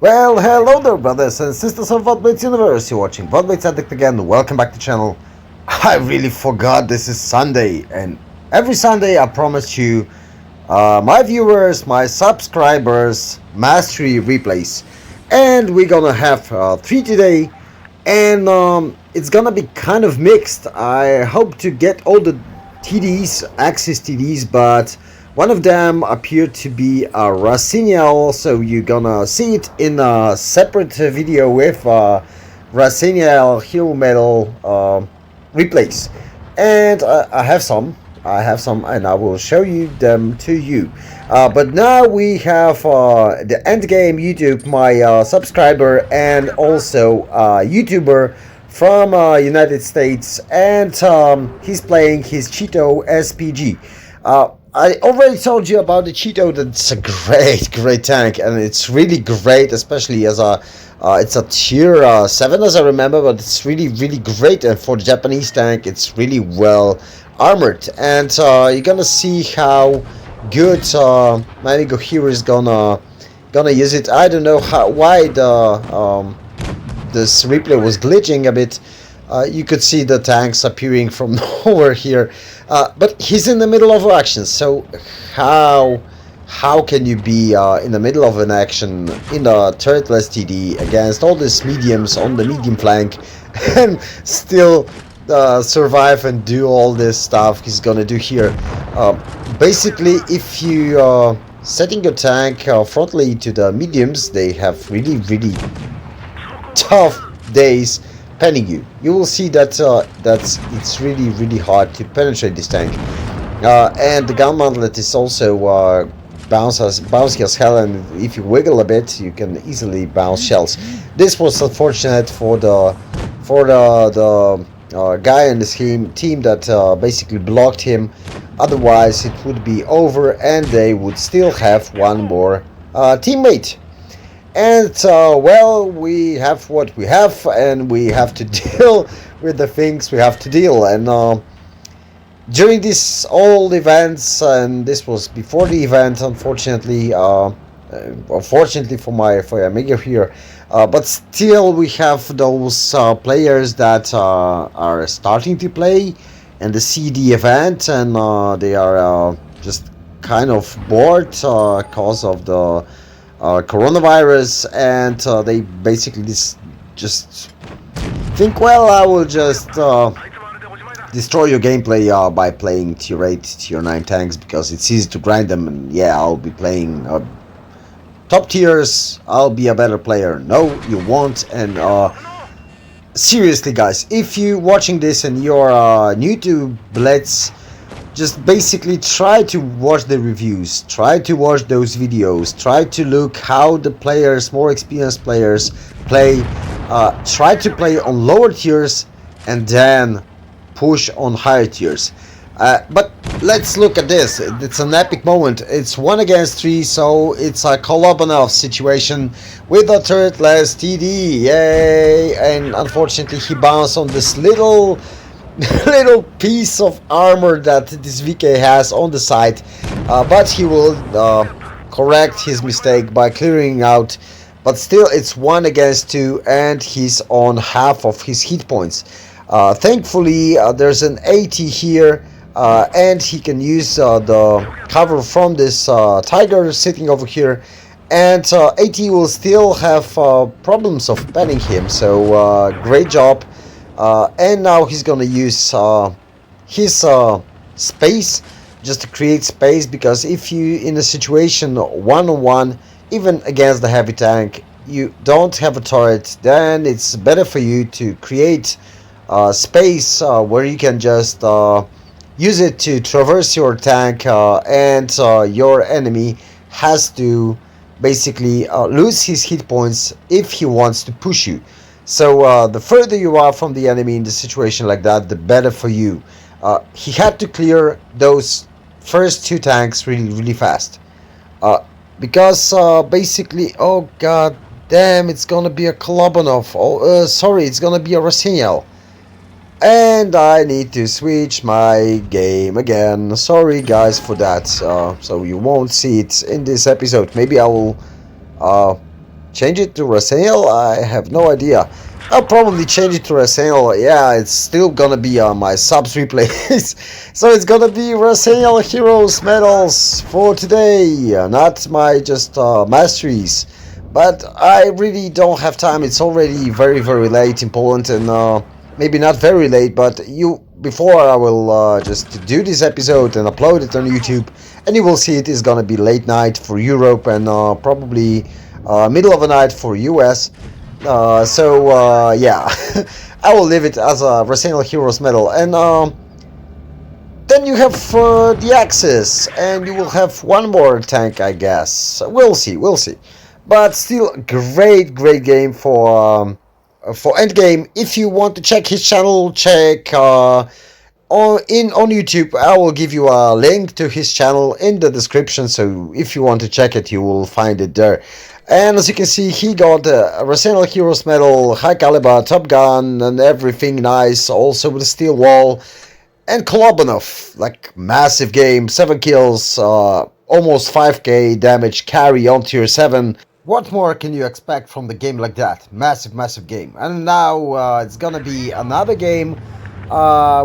Well, hello there, brothers and sisters of WoT Blitz universe. You're watching WoT Blitz Addict again. Welcome back to the channel. I really forgot this is Sunday, and every Sunday I promise you, my viewers, my subscribers, mastery replays, and we're gonna have 3 today, and it's gonna be kind of mixed. I hope to get all the TDs, Axis TDs, but one of them appeared to be a Raseiniai, so you're gonna see it in a separate video with Raseiniai Hero Medal replays. And I have some, and I will show you them to you. But now we have the endgame YouTube, my subscriber and also YouTuber from United States, and he's playing his Cheeto SPG. I already told you about the Cheeto. That's a great tank, and it's really great, especially as a it's a tier 7 as I remember, but it's really great, and for the Japanese tank it's really well armored, and you're gonna see how good Manigo here is gonna use it. I don't know why this replay was glitching a bit. You could see the tanks appearing from nowhere here, but he's in the middle of action, so how can you be in the middle of an action in a turretless TD against all these mediums on the medium flank and still survive and do all this stuff he's gonna do here? Basically, if you setting your tank frontally to the mediums, they have really tough days penning you. You will see that it's really hard to penetrate this tank, and the gun mantlet is also bouncy as hell, and if you wiggle a bit you can easily bounce shells. This was unfortunate for the guy in this team that basically blocked him. Otherwise it would be over and they would still have one more teammate. And well, we have what we have, and we have to deal with the things we have to deal. And during these all events, and this was before the event, unfortunately, unfortunately for my amigo here, but still we have those players that are starting to play and the CD event, and they are just kind of bored because of the coronavirus, and they basically just think, well, I will just destroy your gameplay by playing tier 8, tier 9 tanks because it's easy to grind them, and yeah, I'll be playing top tiers, I'll be a better player. No, you won't. And seriously guys, if you're watching this and you're new to Blitz, just basically try to watch the reviews, try to watch those videos, try to look how the players, more experienced players, play, try to play on lower tiers and then push on higher tiers. But let's look at this. It's an epic moment. It's 1 against 3, so it's a Kolobanov situation with a turretless TD. Yay! And unfortunately he bounced on this little piece of armor that this VK has on the side, but he will correct his mistake by clearing out. But still, it's 1 against 2, and he's on half of his hit points. Thankfully, there's an AT here, and he can use the cover from this tiger sitting over here, and AT will still have problems of penning him. So great job. And now he's gonna use his space just to create space, because if you in a situation 1-on-1, even against the heavy tank, you don't have a turret, then it's better for you to create space where you can just use it to traverse your tank, and your enemy has to basically lose his hit points if he wants to push you. So the further you are from the enemy in the situation like that, the better for you. He had to clear those first 2 tanks really fast, because basically, oh god damn, it's gonna be a Kolobanov. Oh, sorry, it's gonna be a Raseiniai, and I need to switch my game again. Sorry guys for that. So you won't see it in this episode. Maybe I will change it to Raseiniai? I have no idea. I'll probably change it to Raseiniai. Yeah, it's still gonna be on my subs replays. So it's gonna be Raseiniai Heroes medals for today, not my just masteries. But I really don't have time. It's already very, very late in Poland, and maybe not very late, but before I will just do this episode and upload it on YouTube, and you will see it is gonna be late night for Europe and probably middle of the night for US. Yeah, I will leave it as a Raseiniai Heroes medal, and then you have the Axis, and you will have one more tank, I guess. We'll see, we'll see. But still, great game for Endgame. If you want to check his channel, check on YouTube. I will give you a link to his channel in the description, so if you want to check it, you will find it there. And as you can see, he got a Raseiniai Heroes medal, high caliber, top gun, and everything nice. Also with a steel wall. And Kolobanov, like massive game, 7 kills, almost 5k damage, carry on tier 7. What more can you expect from the game like that? Massive game. And now it's gonna be another game,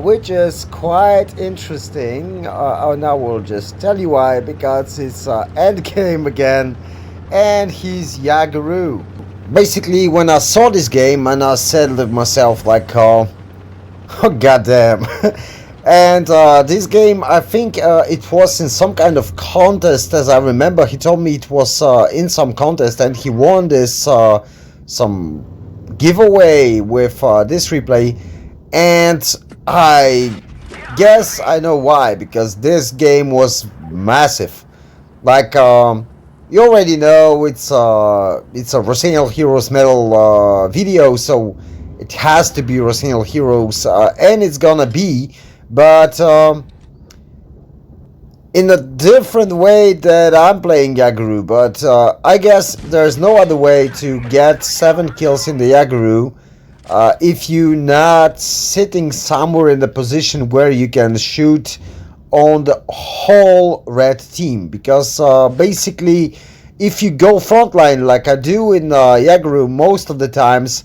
which is quite interesting. Now we'll just tell you why, because it's endgame again, and he's Yagaru. Basically, when I saw this game, and I said to myself, like, oh goddamn. And this game, I think it was in some kind of contest, as I remember. He told me it was in some contest, and he won this some giveaway with this replay. And I guess I know why, because this game was massive. Like, you already know it's a Raseiniai Heroes medal video, so it has to be Raseiniai Heroes, and it's gonna be. But in a different way that I'm playing Yagaru. But I guess there's no other way to get 7 kills in the Yagaru if you're not sitting somewhere in the position where you can shoot on the whole red team. Because basically, if you go frontline like I do in Yagaru most of the times,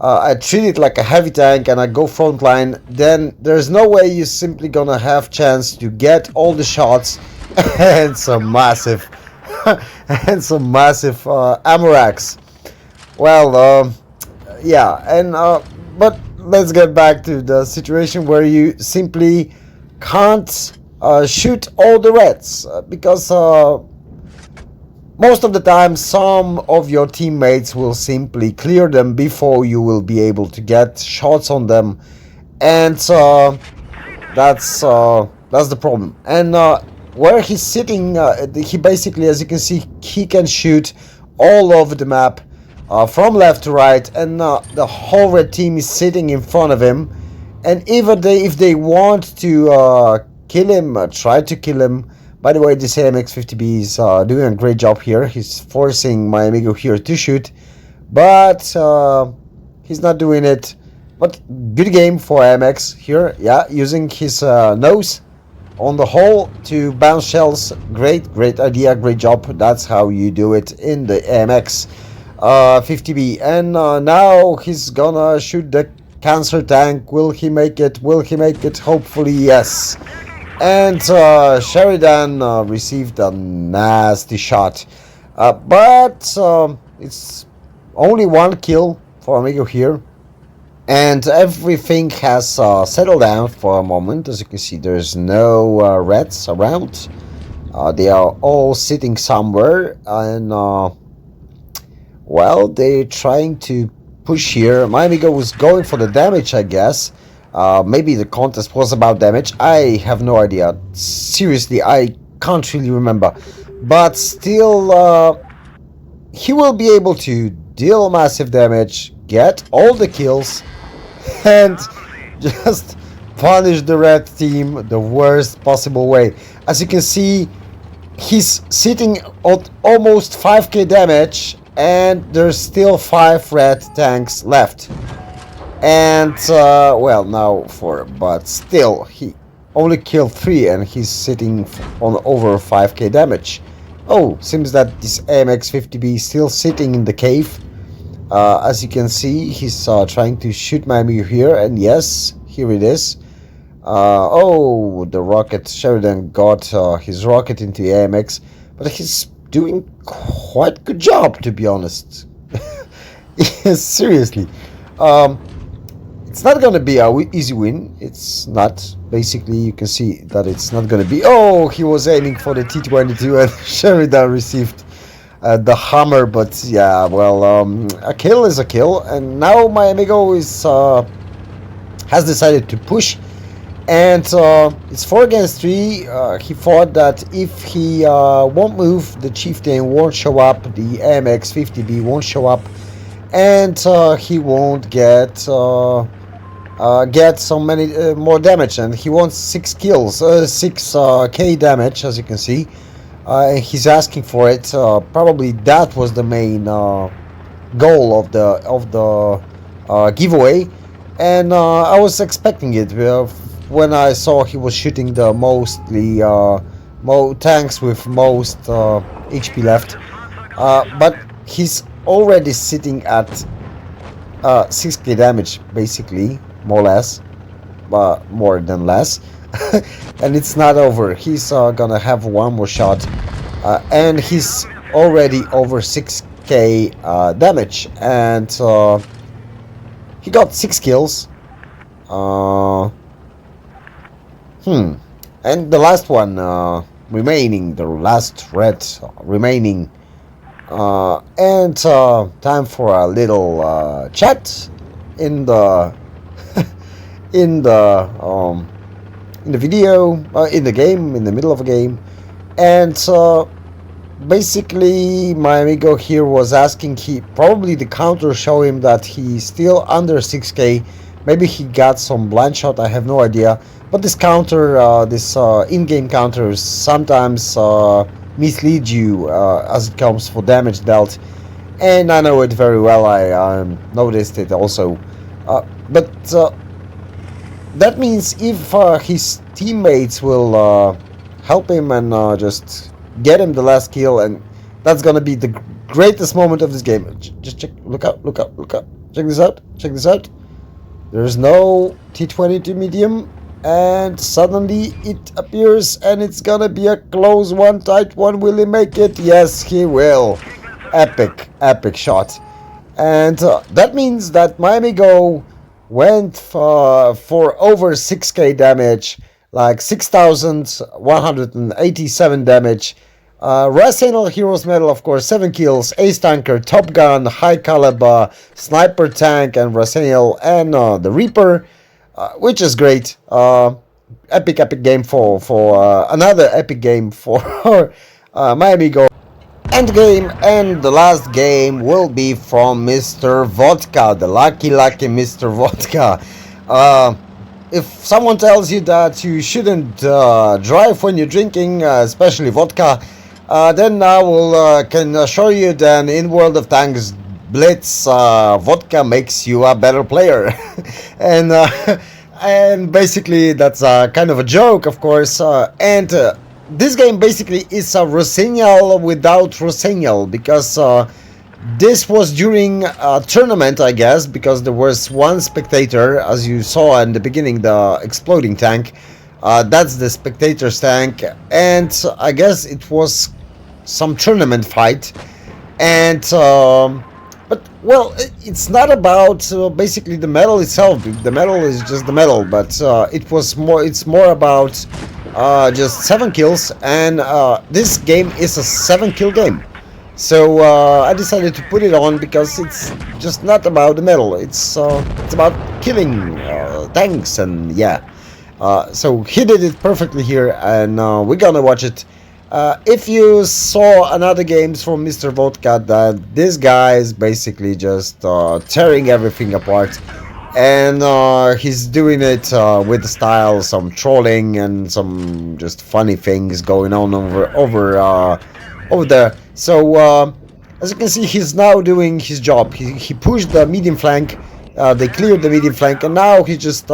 I treat it like a heavy tank and I go frontline, then there's no way you're simply gonna have chance to get all the shots and some massive ammo racks. Well, yeah, and but let's get back to the situation where you simply can't shoot all the reds, because most of the time, some of your teammates will simply clear them before you will be able to get shots on them, and that's the problem. And where he's sitting, he basically, as you can see, he can shoot all over the map, from left to right, and the whole red team is sitting in front of him. And even if they want to kill him, try to kill him. By the way, this AMX-50B is doing a great job here. He's forcing my amigo here to shoot, but he's not doing it. But good game for AMX here. Yeah, using his nose on the hole to bounce shells. Great idea, great job. That's how you do it in the AMX 50B. And now he's gonna shoot the cancer tank. Will he make it? Will he make it? Hopefully, yes. And Sheridan received a nasty shot, but it's only 1 kill for Amigo here, and everything has settled down for a moment. As you can see, there's no reds around. They are all sitting somewhere, and well, they're trying to push here. My Amigo was going for the damage, I guess. Maybe the contest was about damage. I have no idea. Seriously, I can't really remember. But still, he will be able to deal massive damage, get all the kills, and just punish the red team the worst possible way. As you can see, he's sitting at almost 5k damage, and there's still 5 red tanks left. And well, now 4, but still he only killed 3 and he's sitting on over 5k damage. Oh, seems that this AMX-50B is still sitting in the cave. As you can see, he's trying to shoot my amigo here, and yes, here it is. Oh, the rocket. Sheridan got his rocket into the AMX, but he's doing quite good job, to be honest. Yes, seriously. It's not gonna be a easy win. It's not. Basically, you can see that it's not gonna be. Oh, he was aiming for the T-22 and Sheridan received the hammer, but yeah, well, a kill is a kill, and now my amigo is has decided to push, and it's 4 against 3. He thought that if he won't move, the chieftain won't show up, the AMX-50B won't show up, and he won't get so many more damage, and he wants 6 kills, 6k damage, as you can see. He's asking for it. Probably that was the main goal of the giveaway, and I was expecting it when I saw he was shooting the mostly tanks with most HP left, but he's already sitting at 6k damage, basically, more or less, but more than less. And it's not over. He's gonna have one more shot, and he's already over 6k damage, and he got 6 kills. And the last one remaining, the last red remaining, and time for a little chat in the in the video, in the game, in the middle of a game. And basically my amigo here was asking, probably the counter show him that he's still under 6k. Maybe he got some blind shot, I have no idea, but this counter, this in-game counter sometimes mislead you as it comes for damage dealt, and I know it very well. I noticed it also, but that means if his teammates will help him and just get him the last kill, and that's gonna be the greatest moment of this game. Just check, look out, look out, look out. Check this out, check this out. There's no T-22 medium, and suddenly it appears, and it's gonna be a close one, tight one. Will he make it? Yes, he will. Epic, epic shot. And that means that my amigo went for over 6k damage, like 6,187 damage. Raseiniai Heroes medal, of course, 7 kills, ace tanker, top gun, high caliber, sniper tank, and Raseiniai, and the Reaper, which is great. Epic game for another epic game for my amigo. End game, and the last game will be from Mr. Vodka, the lucky Mr. Vodka. If someone tells you that you shouldn't drive when you're drinking, especially vodka, then I will can assure you that in World of Tanks Blitz, vodka makes you a better player. And basically that's kind of a joke, of course, and this game basically is a Raseiniai without Raseiniai, because this was during a tournament, I guess, because there was one spectator, as you saw in the beginning, the exploding tank. That's the spectator's tank, and I guess it was some tournament fight. And but well, it's not about basically the medal itself. The medal is just the medal, but it's more about just 7 kills, and this game is a 7-kill game. So I decided to put it on because it's just not about the medal. It's about killing tanks, and yeah. So he did it perfectly here, and we're gonna watch it. If you saw another games from Mr. Vodka, that this guy is basically just tearing everything apart, and he's doing it with style, some trolling and some just funny things going on over there. So as you can see, he's now doing his job. He pushed the medium flank, they cleared the medium flank, and now he's just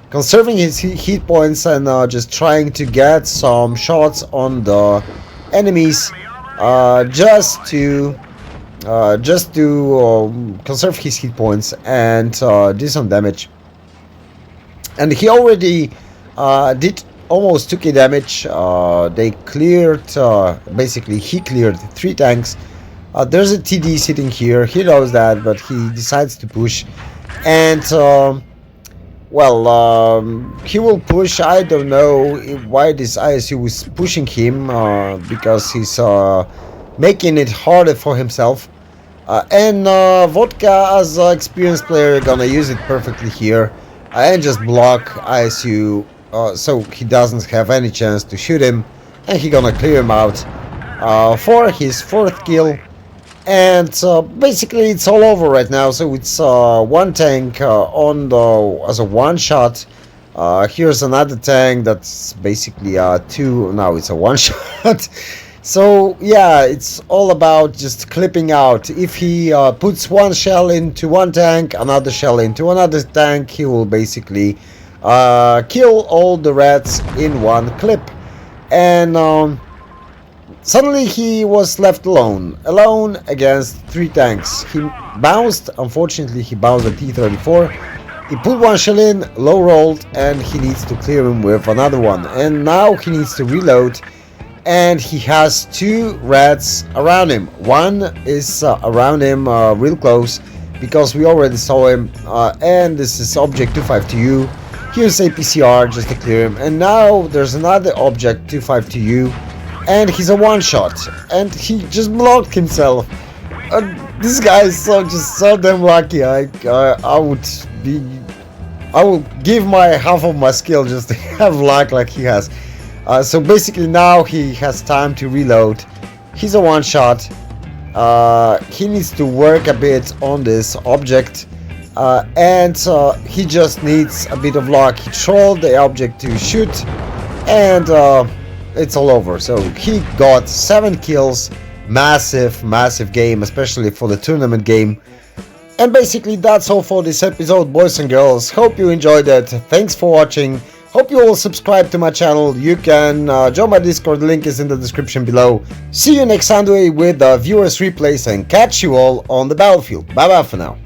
conserving his hit points and just trying to get some shots on the enemies. just to conserve his hit points and do some damage. And he already did almost 2k damage. They cleared, basically he cleared 3 tanks. There's a TD sitting here, he knows that, but he decides to push. And he will push. I don't know why this ISU is pushing him, because he's making it harder for himself. And Vodka, as an experienced player, gonna use it perfectly here and just block ISU, so he doesn't have any chance to shoot him, and he gonna clear him out for his 4th kill. And basically it's all over right now. So it's 1 tank on the as a 1 shot. Here's another tank that's basically 2. Now it's a 1 shot. So yeah, it's all about just clipping out. If he puts 1 shell into 1 tank, another shell into another tank, he will basically kill all the rats in 1 clip. And suddenly he was left alone against 3 tanks. He bounced, unfortunately he bounced a T-34. He put 1 shell in, low rolled, and he needs to clear him with another one. And now he needs to reload, and he has 2 rats around him. 1 is around him real close, because we already saw him, and this is object 252U. Here's a PCR just to clear him, and now there's another object 252U. And he's a 1 shot, and he just blocked himself. This guy is just so damn lucky. I will give my half of my skill just to have luck like he has. So basically now he has time to reload. He's a 1 shot. He needs to work a bit on this object, and he just needs a bit of luck. He trolled the object to shoot, and it's all over. So he got 7 kills, massive game, especially for the tournament game. And basically that's all for this episode, boys and girls. Hope you enjoyed it. Thanks for watching. Hope you all subscribe to my channel. You can join my Discord, the link is in the description below. See you next Sunday with viewers replays, and catch you all on the battlefield. Bye bye for now.